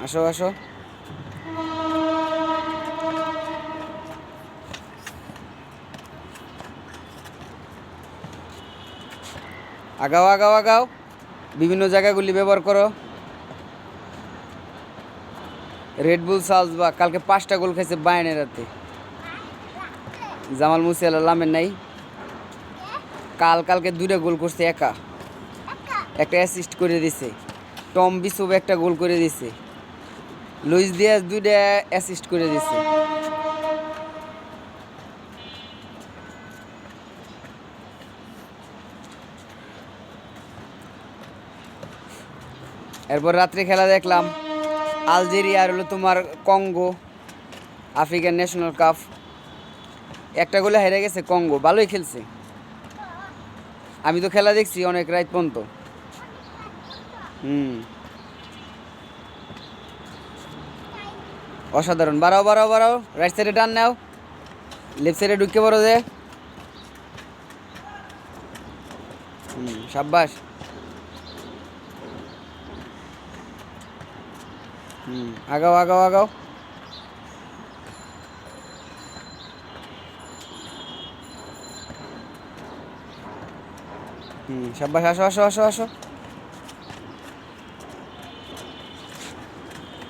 আসো আসো। আগাও আগাও আগাও, বিভিন্ন জায়গাগুলি ব্যবহার করো। রেড বুল সালজবা কালকে 5টা গোল খাইছে বায়ার্নের রাতে। জামাল মুসিয়ালা লামের নাই, কালকে 2টা গোল করছে একা, একটা অ্যাসিস্ট করে দিছে। টম বিসুব একটা গোল করে দিছে। লুইস দিয়াস 2টা অ্যাসিস্ট করে দিছে। এরপর রাত্রে খেলা দেখলাম আলজেরিয়া আর হলো তোমার কঙ্গো, আফ্রিকান ন্যাশনাল কাপ। একটা গোলে হেরে গেছে কঙ্গো, ভালোই খেলছে। আমি তো খেলা দেখছি অনেক রাত পর্যন্ত। অসাধারণ। বাড়াও বাড়াও বাড়াও, রাইট সাইডে টান নাও, লেফট সাইডে ঢুকে পড়ো যে। সাব্বাস। আগাও আগাও আগাও। সাব্বাস, আসো আসো আসো আসো।